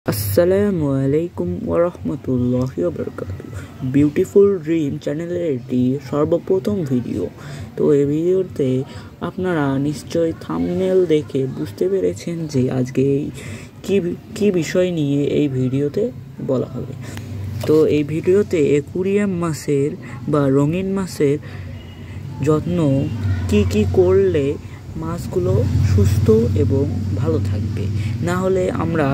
আসসালামু আলাইকুম ওরহমতুল্লাহি ওয়াবারাকাতুহু। বিউটিফুল ড্রিম চ্যানেলের এটি সর্বপ্রথম ভিডিও। তো এই ভিডিওতে আপনারা নিশ্চয়ই থাম্বনেল দেখে বুঝতে পেরেছেন যে আজকে কি বিষয় নিয়ে এই ভিডিওতে বলা হবে। তো এই ভিডিওতে অ্যাকুরিয়াম মাছের বা রঙিন মাছের যত্ন কি করলে মাছগুলো সুস্থ এবং ভালো থাকবে, না হলে আমরা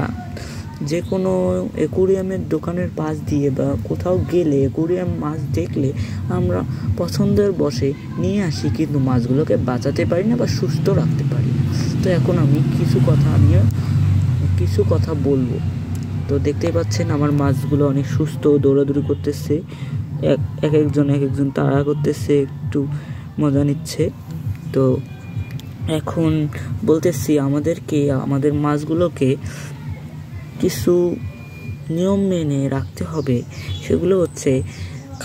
যে কোনো অ্যাকুরিয়ামের দোকানের পাশ দিয়ে বা কোথাও গেলে অ্যাকুরিয়াম মাছ দেখলে আমরা পছন্দের বসে নিয়ে আসি, কিন্তু মাছগুলোকে বাঁচাতে পারি না বা সুস্থ রাখতে পারি না। তো এখন আমি কিছু কথা বলবো। তো দেখতেই পাচ্ছেন আমার মাছগুলো অনেক সুস্থ, দৌড়াদৌড়ি করতেছে, এক একজন তাড়া করতেছে, একটু মজা নিচ্ছে। তো এখন বলতেছি আমাদের মাছগুলোকে কিছু নিয়ম মেনে রাখতে হবে। সেগুলো হচ্ছে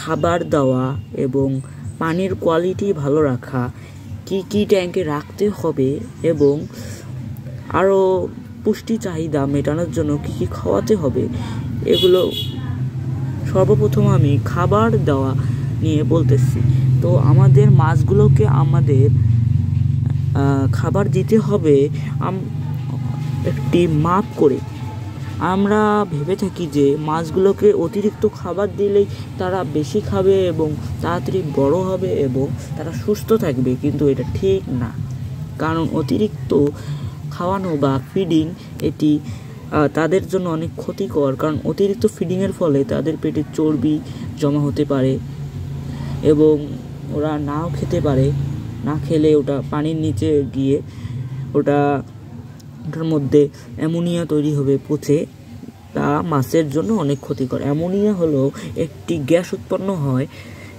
খাবার দেওয়া এবং পানির কোয়ালিটি ভালো রাখা, কি ট্যাঙ্কে রাখতে হবে এবং আরও পুষ্টি চাহিদা মেটানোর জন্য কি খাওয়াতে হবে। এগুলো সর্বপ্রথম আমি খাবার দেওয়া নিয়ে বলতেছি। তো আমাদের মাছগুলোকে আমাদের খাবার দিতে হবে একটি মাপ করে। আমরা ভেবে থাকি যে মাছগুলোকে অতিরিক্ত খাবার দিলেই তারা বেশি খাবে এবং তাড়াতাড়ি বড় হবে এবং তারা সুস্থ থাকবে, কিন্তু এটা ঠিক না। কারণ অতিরিক্ত খাওয়ানো বা ফিডিং এটি তাদের জন্য অনেক ক্ষতিকর। কারণ অতিরিক্ত ফিডিংয়ের ফলে তাদের পেটে চর্বি জমা হতে পারে এবং ওরা নাও খেতে পারে। না খেলে ওটা পানির নিচে গিয়ে ওটার মধ্যে অ্যামোনিয়া তৈরি হবে, পচে, তা মাছের জন্য অনেক ক্ষতিকর। অ্যামোনিয়া হলো একটি গ্যাস উৎপন্ন হয়,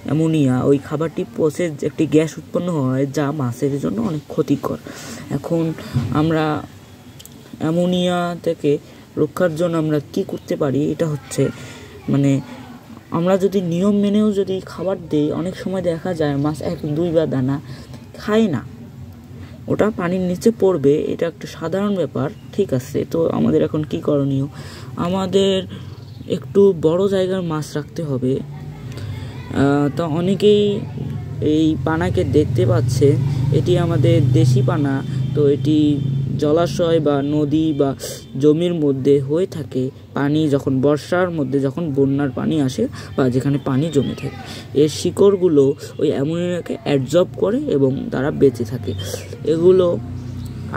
অ্যামোনিয়া ওই খাবারটি পচে একটি গ্যাস উৎপন্ন হয় যা মাছের জন্য অনেক ক্ষতিকর। এখন আমরা অ্যামোনিয়া থেকে রক্ষার জন্য আমরা কি করতে পারি, এটা হচ্ছে আমরা যদি নিয়ম মেনেও যদি খাবার দিই, অনেক সময় দেখা যায় মাছ 1-2 দানা খায় না, ওটা পানির নিচে পড়বে, এটা একটা সাধারণ ব্যাপার, ঠিক আছে। তো আমাদের এখন কি করণীয়, আমাদের একটু বড় জায়গার মাছ রাখতে হবে। তো অনেকেই এই পানাকে দেখতে পাচ্ছে, এটি আমাদের দেশি পানা। তো এটি জলাশয় বা নদী বা জমির মধ্যে হয়ে থাকে। পানি যখন বর্ষার মধ্যে যখন বন্যার পানি আসে বা যেখানে পানি জমে থাকে, এর শিকড়গুলো ওই অ্যামোনিয়াকে অ্যাবজর্ব করে এবং তারা বেঁচে থাকে। এগুলো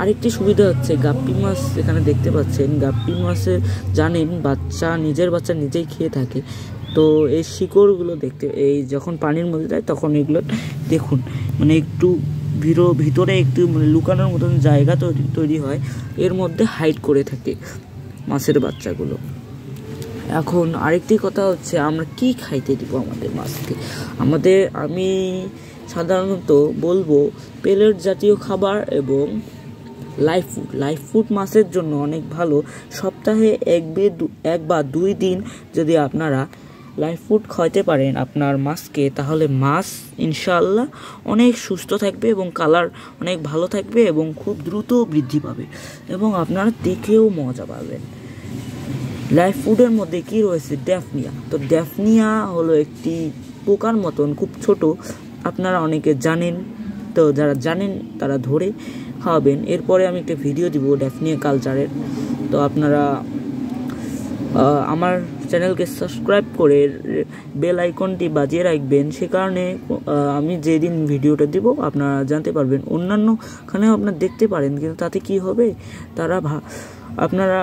আরেকটি সুবিধা হচ্ছে গাপ্পি মাছ এখানে দেখতে পাচ্ছেন। গাপ্পি মাছে জানেন নিজের বাচ্চা নিজেই খেয়ে থাকে। তো এই শিকড়গুলো এই যখন পানির মধ্যে যায় তখন এগুলো দেখুন একটু ভিতরে একটু লুকানোর মতন জায়গা তৈরি হয়, এর মধ্যে হাইড করে থাকে মাছের বাচ্চাগুলো। এখন আরেকটি কথা হচ্ছে আমরা কি খাইতে দিব আমাদের মাছকে। আমি সাধারণত বলবো পেলেট জাতীয় খাবার এবং লাইভ ফুড মাছের জন্য অনেক ভালো। সপ্তাহে 1 বা 2 দিন যদি আপনারা লাইভ ফুড খাওয়াতে পারেন আপনার মাছকে, তাহলে মাছ ইনশাআল্লাহ অনেক সুস্থ থাকবে এবং কালার অনেক ভালো থাকবে এবং খুব দ্রুত বৃদ্ধি পাবে এবং আপনারা দেখেও মজা পাবেন। লাইভ ফুডের মধ্যে কি রয়েছে, ড্যাফনিয়া। তো ড্যাফনিয়া হলো একটি পোকার মতন, খুব ছোট, আপনারা অনেকে জানেন। তো যারা জানেন তারা ধরে খাওয়াবেন। এরপরে আমি একটা ভিডিও দিব ড্যাফনিয়া কালচারের। তো আপনারা আমার চ্যানেলকে সাবস্ক্রাইব করে বেল আইকনটি বাজিয়ে রাখবেন, সে কারণে আমি যেদিন ভিডিওটা দিব আপনারা জানতে পারবেন। অন্যান্যখানেও আপনারা দেখতে পারেন, কিন্তু তাতে কি হবে, আপনারা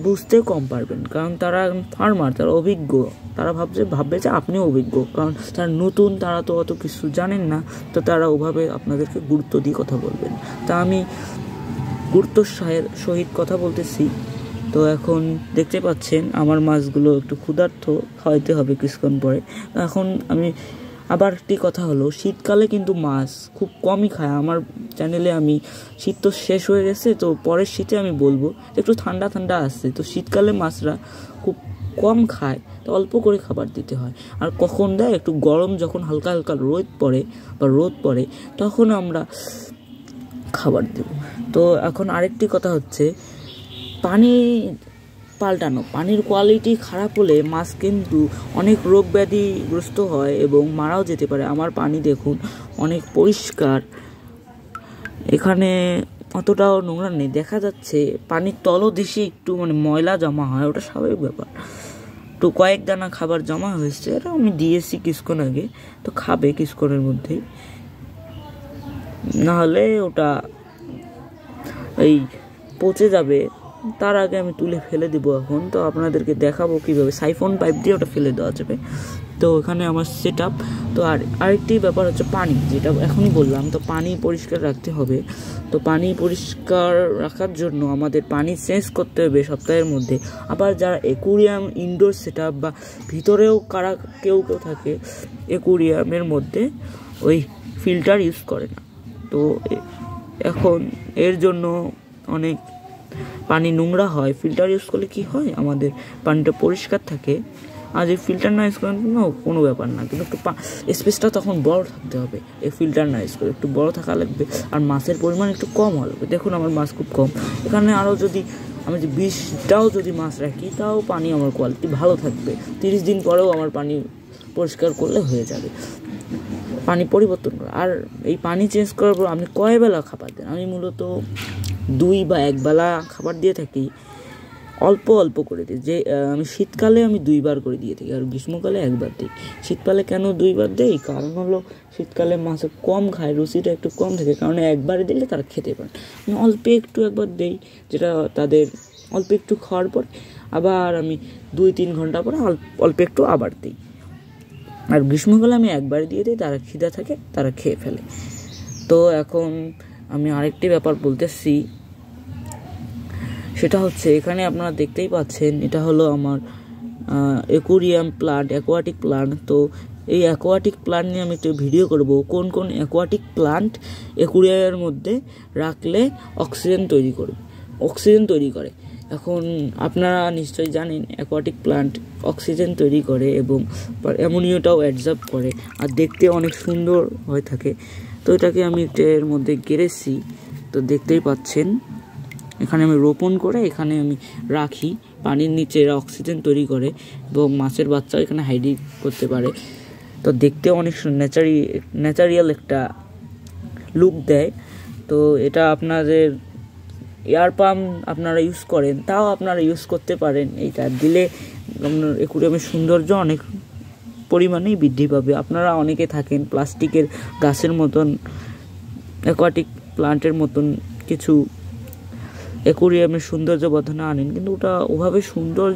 বুঝতে কম পারবেন, কারণ তারা ফার্মার, তারা অভিজ্ঞ, তারা ভাববে যে আপনিও অভিজ্ঞ, কারণ তারা নতুন, তারা তো অত কিছু জানেন না। তো তারা ওভাবে আপনাদেরকে গুরুত্ব দিয়ে কথা বলবেন। তা আমি গুরুত্বর সহিত কথা বলতেছি। তো এখন দেখতে পাচ্ছেন আমার মাছগুলো একটু ক্ষুধার্ত, খাওয়াইতে হবে কিছুক্ষণ পরে। এখন আমি আবার একটি কথা হলো, শীতকালে কিন্তু মাছ খুব কমই খায় আমার চ্যানেলে। শীত তো শেষ হয়ে গেছে, তো পরের শীতে আমি বলবো একটু ঠান্ডা আসছে, তো শীতকালে মাছরা খুব কম খায়, তো অল্প করে খাবার দিতে হয়। আর কখন দেয়, একটু গরম যখন হালকা রোদ পড়ে তখন আমরা খাবার দেব। তো এখন আরেকটি কথা হচ্ছে, পানি পাল্টানো। পানির কোয়ালিটি খারাপ হলে মাছ কিন্তু অনেক রোগ ব্যাধিগ্রস্ত হয় এবং মারাও যেতে পারে। আমার পানি দেখুন অনেক পরিষ্কার, এখানে অতটাও নোংরা নেই। দেখা যাচ্ছে পানির তলদেশে একটু ময়লা জমা হয়, ওটা স্বাভাবিক ব্যাপার। তো কয়েক দানা খাবার জমা হয়েছে, এটা আমি দিয়েছি কিছুক্ষণ আগে, তো খাবে কিছুক্ষণের মধ্যেই, নাহলে ওটা এই পচে যাবে। তার আগে আমি তুলে ফেলে দিব। এখন তো আপনাদেরকে দেখাবো কীভাবে সাইফন পাইপ দিয়ে ওটা ফেলে দেওয়া যাবে। তো এখানে আমার সেট আপ। তো আরেকটি ব্যাপার হচ্ছে পানি, যেটা এখনই বললাম। তো পানি পরিষ্কার রাখতে হবে। তো পানি পরিষ্কার রাখার জন্য আমাদের পানি চেঞ্জ করতে হবে সপ্তাহের মধ্যে। আবার যারা অ্যাকুরিয়াম ইনডোর সেট আপ বা ভিতরেও কেউ থাকে অ্যাকুরিয়ামের মধ্যে, ওই ফিল্টার ইউজ করে না। তো এখন এর জন্য অনেক পানি নোংরা হয়। ফিল্টার ইউজ করলে কি হয়, আমাদের পানিটা পরিষ্কার থাকে। আর এই ফিল্টার না ইউজ করেন কোনো ব্যাপার না, কিন্তু একটু স্পেসটা তখন বড় থাকতে হবে। এই ফিল্টার না ইউজ করে একটু বড় থাকা লাগবে, আর মাছের পরিমাণ একটু কম লাগবে। দেখুন আমার মাছ খুব কম। এখানে আরও যদি আমি 20টাও যদি মাছ রাখি, তাও পানি আমার কোয়ালিটি ভালো থাকবে। 30 দিন পরেও আমার পানি পরিষ্কার করলে হয়ে যাবে। পানি পরিবর্তন করা, আর এই পানি চেঞ্জ করার পর আপনি কয় বেলা খাবার দেন? আমি মূলত 2 বা 1 বেলা খাবার দিয়ে থাকি, অল্প অল্প করে দিই। যে আমি শীতকালে আমি 2 বার করে দিয়ে থাকি, আর গ্রীষ্মকালে 1 বার দিই। শীতকালে কেন 2 বার দেই? কারণ হলো শীতকালে মাছ কম খায়, রুচিটা একটু কম থাকে, কারণ একবারে দিলে তারা খেতে পারে। আমি অল্প একটু একবার দেই, যেটা তাদের অল্প একটু খাওয়ার পর আবার আমি 2-3 ঘন্টা পরে অল্প একটু আবার দিই। আর গ্রীষ্মকালে আমি একবারে দিয়ে দিই, তারা খিদা থাকে, তারা খেয়ে ফেলে। তো এখন আমি আরেকটি ব্যাপার বলতেছি, সেটা হচ্ছে এখানে আপনারা দেখতেই পাচ্ছেন, এটা হলো আমার অ্যাকুরিয়াম প্লান্ট, অ্যাকোয়াটিক প্লান্ট। তো এই অ্যাকোয়াটিক প্লান্ট নিয়ে আমি একটু ভিডিও করব, কোন কোন অ্যাকোয়াটিক প্লান্ট অ্যাকুরিয়ামের মধ্যে রাখলে অক্সিজেন তৈরি করে। এখন আপনারা নিশ্চয়ই জানেন অ্যাকোয়াটিক প্লান্ট অক্সিজেন তৈরি করে এবং অ্যামোনিয়াটাও অ্যাবজর্ব করে, আর দেখতে অনেক সুন্দর হয়ে থাকে। তো এটাকে আমি এর মধ্যে গেড়েছি, তো দেখতেই পাচ্ছেন। এখানে আমি রোপণ করে এখানে আমি রাখি, পানির নিচে এরা অক্সিজেন তৈরি করে এবং মাছের বাচ্চা এখানে হাইডিং করতে পারে। তো দেখতে অনেক ন্যাচারাল একটা লুক দেয়। তো এটা আপনাদের এয়ার পাম্প আপনারা ইউজ করেন, তাও আপনারা ইউজ করতে পারেন। এইটা দিলে আপনার অ্যাকুরিয়ামের সৌন্দর্য অনেক পরিমাণেই বৃদ্ধি পাবে। আপনারা অনেকে থাকেন প্লাস্টিকের গাছের মতন, অ্যাকোয়াটিক প্লান্টের মতন কিছু অ্যাকুরিয়ামের সৌন্দর্য বর্ধনা আনেন, কিন্তু ওটা ওভাবে সুন্দর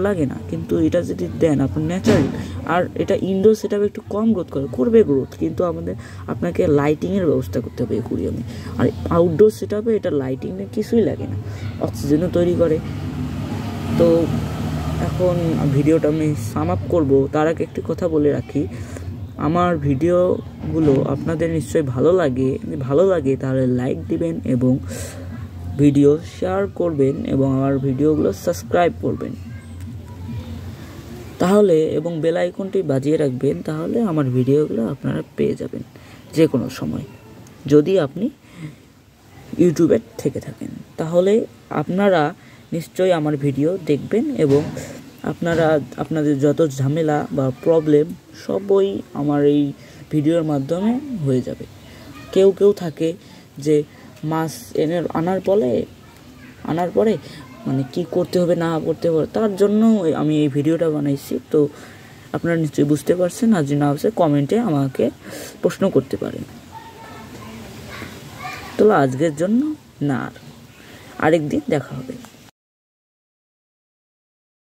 লাগে না। কিন্তু এটা যদি দেন আপনার ন্যাচারাল, আর এটা ইনডোর সেটআপে একটু কম করবে গ্রোথ, কিন্তু আপনাকে লাইটিংয়ের ব্যবস্থা করতে হবে অ্যাকুরিয়ামে। আর আউটডোর সেটআপে এটা লাইটিংয়ের কিছুই লাগে না, অক্সিজেনও তৈরি করে। তো এখন ভিডিওটা আমি সাম আপ করবো, তার আগে একটি কথা বলে রাখি, আমার ভিডিওগুলো আপনাদের নিশ্চয়ই ভালো লাগে তাহলে লাইক দিবেন এবং ভিডিও শেয়ার করবেন এবং আমার ভিডিওগুলো সাবস্ক্রাইব করবেন তাহলে, এবং বেল আইকনটি বাজিয়ে রাখবেন, তাহলে আমার ভিডিওগুলো আপনারা পেয়ে যাবেন যে কোনো সময়। যদি আপনি ইউটিউবে থেকে থাকেন তাহলে আপনারা নিশ্চয়ই আমার ভিডিও দেখবেন এবং আপনাদের যত ঝামেলা বা প্রবলেম সবই আমার এই ভিডিওর মাধ্যমে হয়ে যাবে। কেউ থাকে যে মাছ আনার পরে কি করতে হবে না করতে হবে, তার জন্য আমি এই ভিডিওটা বানাইছি। তো আপনারা নিশ্চয়ই বুঝতে পারছেন, আর যদি না বুঝে কমেন্টে আমাকে প্রশ্ন করতে পারেন। তো আজকের জন্য না, আরেকদিন দেখা হবে।